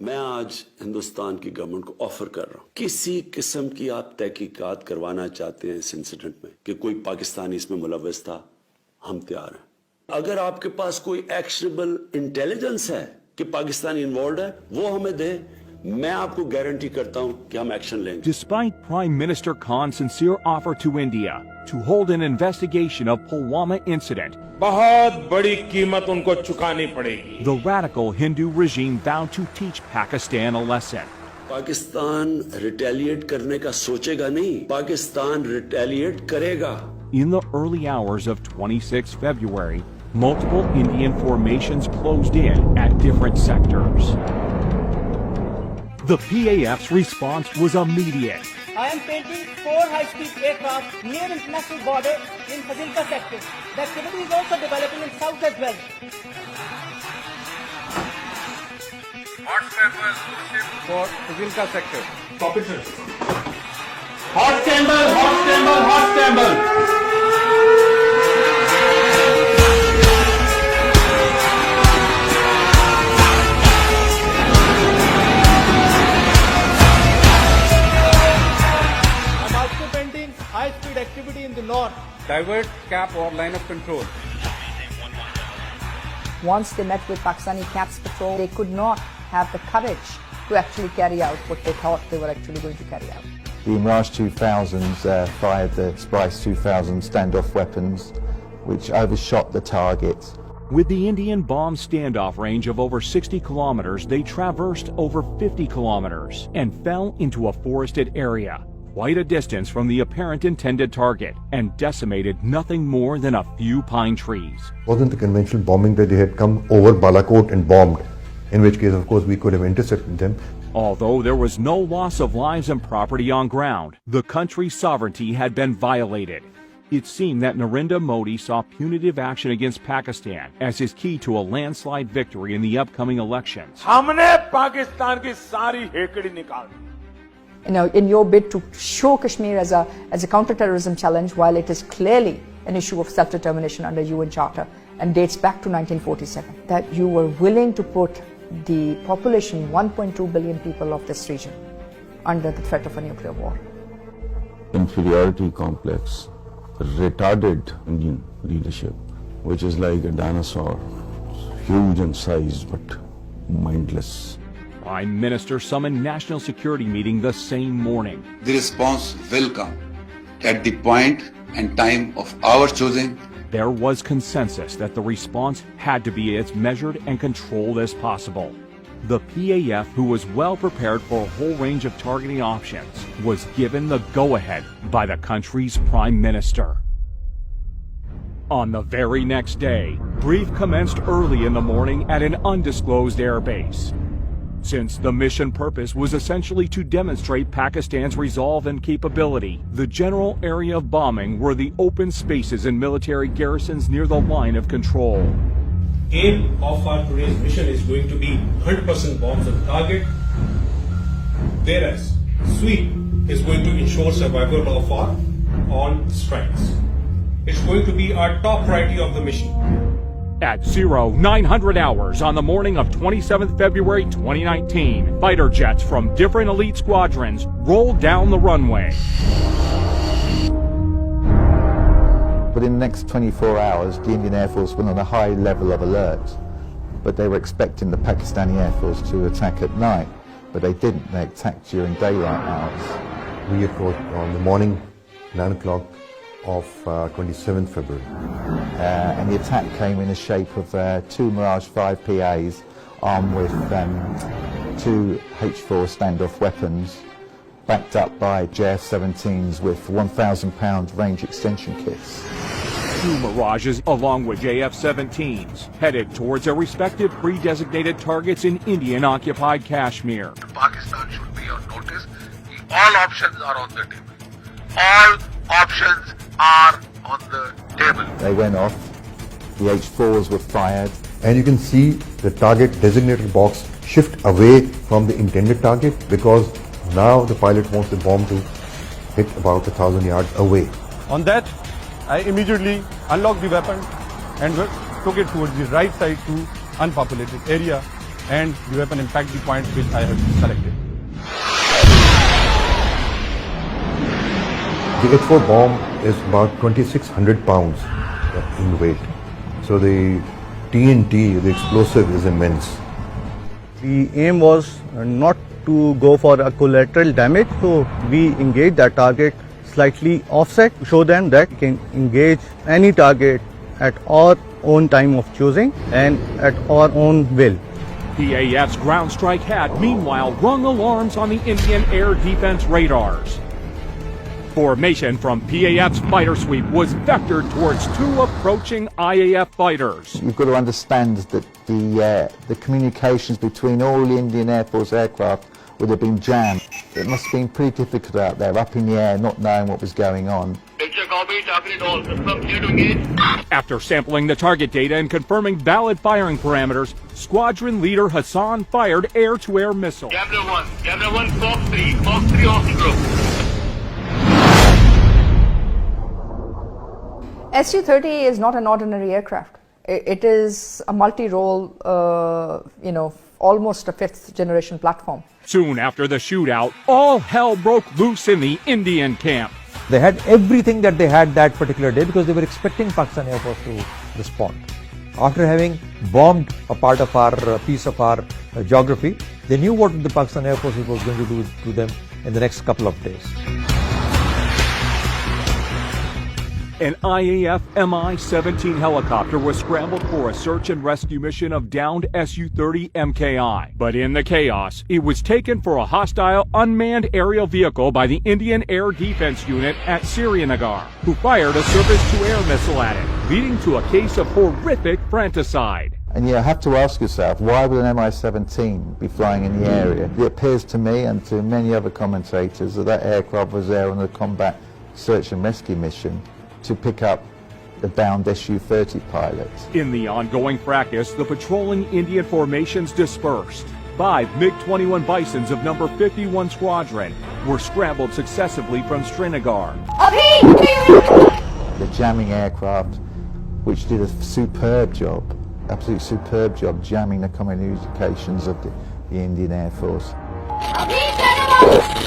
मैं आज हिंदुस्तान की गवर्नमेंट को ऑफर कर रहा हूं, किसी किस्म की आप तहकीकात करवाना चाहते हैं इस इंसिडेंट में कि कोई पाकिस्तानी इसमें मुलव्वस था, हम तैयार हैं। अगर आपके पास कोई एक्शनेबल इंटेलिजेंस है कि पाकिस्तानी इन्वॉल्व है, वो हमें दे, मैं आपको गारंटी करता हूं कि हम एक्शन लेंगे। Despite Prime Minister Khan's sincere offer to India to hold an investigation of Pulwama incident, बहुत बड़ी कीमत उनको चुकानी पड़ेगी। the radical Hindu regime vowed to teach Pakistan a lesson. Pakistan retaliate करने का सोचेगा नहीं, पाकिस्तान रिटेलिएट करेगा। In the early hours of 26 February, multiple Indian formations closed in at different sectors. The PAF's response was immediate. I am painting 4 high-speed aircraft near international border in Fazilka sector. The activity is also developing in south as well. Hot sample for Fazilka sector. Copy, sir. Hot sample, hot sample, hot sample. High-speed activity in the north. Divert, cap or line of control. Once they met with Pakistani CAPS patrol, they could not have the courage to actually carry out what they thought they were actually going to carry out. The Mirage 2000s fired the Spice 2000 standoff weapons, which overshot the target. With the Indian bomb standoff range of over 60 kilometers, they traversed over 50 kilometers and fell into a forested area, quite a distance from the apparent intended target, and decimated nothing more than a few pine trees. Wasn't the conventional bombing that they had come over Balakot and bombed, in which case, of course, we could have intercepted them. Although there was no loss of lives and property on ground, the country's sovereignty had been violated. It seemed that Narendra Modi saw punitive action against Pakistan as his key to a landslide victory in the upcoming elections. हमने पाकिस्तान की सारी हेकड़ी निकाल दी। In your bid to show Kashmir as a counter-terrorism challenge, while it is clearly an issue of self-determination under UN Charter and dates back to 1947, that you were willing to put the population, 1.2 billion people of this region, under the threat of a nuclear war. Inferiority complex, retarded Indian leadership, which is like a dinosaur, huge in size but mindless. Prime Minister summoned national security meeting the same morning. The response will come at the point and time of our choosing. There was consensus that the response had to be as measured and controlled as possible. The PAF, who was well prepared for a whole range of targeting options, was given the go-ahead by the country's Prime Minister. On the very next day, brief commenced early in the morning at an undisclosed airbase. Since the mission purpose was essentially to demonstrate Pakistan's resolve and capability, the general area of bombing were the open spaces and military garrisons near the line of control. Aim of our today's mission is going to be 100% bombs on target, whereas sweep is going to ensure survival of our all strikes. It's going to be our top priority of the mission. At 0900 hours on the morning of 27th February 2019, fighter jets from different elite squadrons rolled down the runway. Within the next 24 hours, the Indian Air Force went on a high level of alert, but they were expecting the Pakistani Air Force to attack at night, but they didn't. They attacked during daylight hours. We approached on the morning, 9 o'clock of 27th February. And the attack came in the shape of 2 Mirage 5 PAs armed with 2 H4 standoff weapons, backed up by JF-17s with 1,000-pound range extension kits. 2 Mirages along with JF-17s headed towards their respective pre-designated targets in Indian-occupied Kashmir. Pakistan should be on notice. All options are on the table. All options are on the table. They went off, the H4s were fired. And you can see the target designated box shift away from the intended target because now the pilot wants the bomb to hit about 1,000 yards away. On that, I immediately unlocked the weapon and took it towards the right side to unpopulated area and the weapon impact the point which I have selected. The H4 bomb is about 2,600 pounds in weight. So the TNT, the explosive, is immense. The aim was not to go for a collateral damage, so we engaged that target slightly offset to show them that we can engage any target at our own time of choosing and at our own will. PAF's ground strike had, meanwhile, rung alarms on the Indian air defense radars. Formation from PAF's fighter sweep was vectored towards two approaching IAF fighters. You've got to understand that the communications between all the Indian Air Force aircraft would have been jammed. It must have been pretty difficult out there, up in the air, not knowing what was going on. After sampling the target data and confirming valid firing parameters, squadron leader Hassan fired air-to-air missiles. Camera 1, Fox 3 off the group. Su-30 is not an ordinary aircraft. It is a multi-role, almost a fifth-generation platform. Soon after the shootout, all hell broke loose in the Indian camp. They had everything that they had that particular day because they were expecting Pakistan Air Force to respond. After having bombed a part of our piece of our geography, they knew what the Pakistan Air Force was going to do to them in the next couple of days. An IAF Mi-17 helicopter was scrambled for a search and rescue mission of downed Su-30 MKI. But in the chaos, it was taken for a hostile unmanned aerial vehicle by the Indian Air Defense Unit at Srinagar, who fired a surface-to-air missile at it, leading to a case of horrific fratricide. And you have to ask yourself, why would an Mi-17 be flying in the area? It appears to me and to many other commentators that that aircraft was there on a combat search and rescue mission to pick up the downed Su-30 pilots. In the ongoing fracas, the patrolling Indian formations dispersed. 5 MiG-21 Bisons of number 51 Squadron were scrambled successively from Srinagar. The jamming aircraft, which did a superb job, absolutely superb job jamming the communications of the Indian Air Force.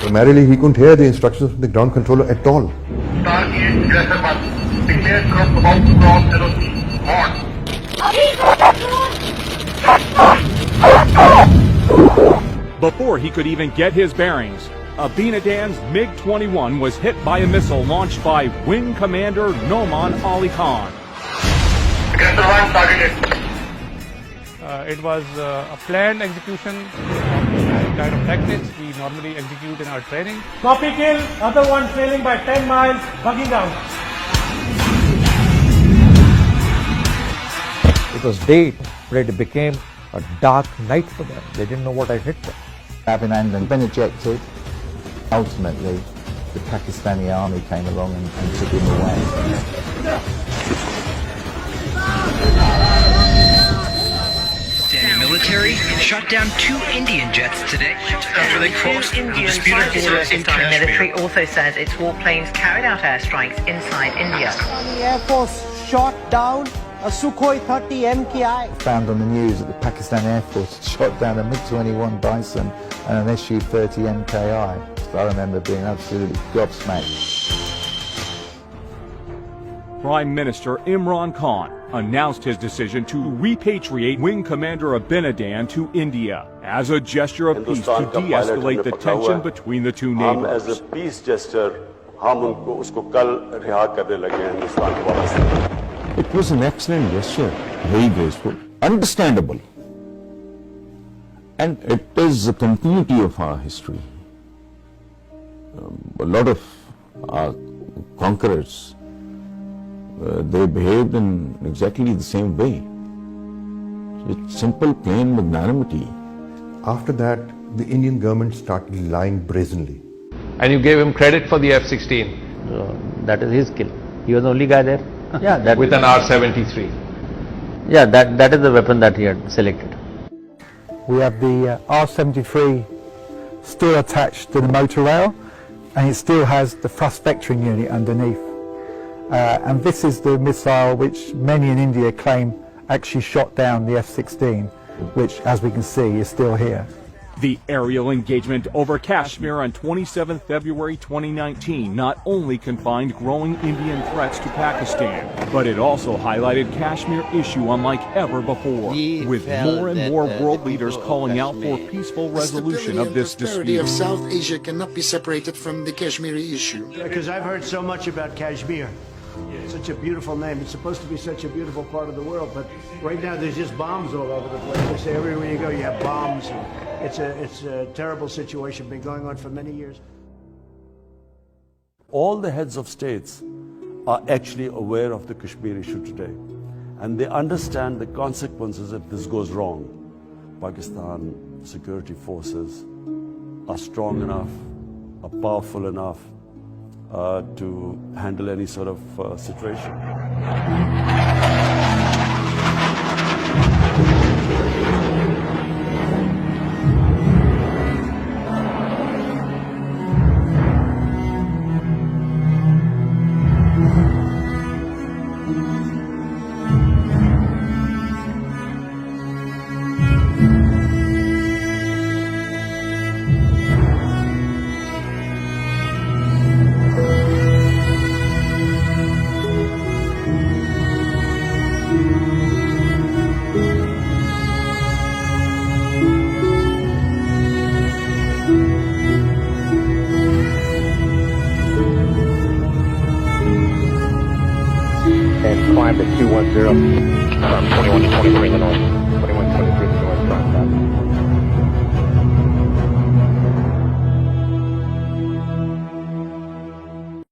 Primarily, he couldn't hear the instructions from the ground controller at all. Declared group about to cross 0 on. Before he could even get his bearings, Abinadan's MiG-21 was hit by a missile launched by Wing Commander Noman Ali Khan. It was a planned execution of the kind of tactics we normally execute in our training. Copy kill, other one trailing by 10 miles, bugging out. It was day, but it became a dark night for them. They didn't know what had hit them. Abinandan been ejected. Ultimately, the Pakistani army came along and took him away. Pakistani military shot down 2 Indian jets today after they crossed the disputed border in Kashmir. Military also says its warplanes carried out airstrikes inside India. Pakistani Air Force shot down a Sukhoi 30 MKI. Found on the news that the Pakistan Air Force shot down a MiG-21 Bison and an Su-30 MKI. So I remember being absolutely gobsmacked. Prime Minister Imran Khan announced his decision to repatriate Wing Commander Abinadan to India as a gesture of peace to de-escalate the tension between the two neighbors. As a peace gesture, हम उनको उसको कल रिहा करने लगे हैं हिंदुस्तान के वापस. It was an excellent gesture, very graceful, understandable. And it is the continuity of our history. A lot of our conquerors, they behaved in exactly the same way. It's simple, plain magnanimity. After that, the Indian government started lying brazenly. And you gave him credit for the F-16. That is his skill. He was the only guy there. Yeah, that with an R-73. Yeah, that is the weapon that he had selected. We have the R-73 still attached to the motor rail, and it still has the thrust vectoring unit underneath. And this is the missile which many in India claim actually shot down the F-16. which, as we can see, is still here. The aerial engagement over Kashmir on 27 February 2019 not only confined growing Indian threats to Pakistan, but it also highlighted Kashmir issue unlike ever before, with more and more world leaders calling out for peaceful resolution of this dispute. Of South Asia cannot be separated from the Kashmiri issue. Because I've heard so much about Kashmir. Such a beautiful name. It's supposed to be such a beautiful part of the world, but right now there's just bombs all over the place. They say everywhere you go you have bombs. It's a terrible situation, been going on for many years. All the heads of states are actually aware of the Kashmir issue today, and they understand the consequences if this goes wrong. Pakistan security forces are strong enough, are powerful enough to handle any sort of situation. and climb at 210 from 21 to 23 in the north.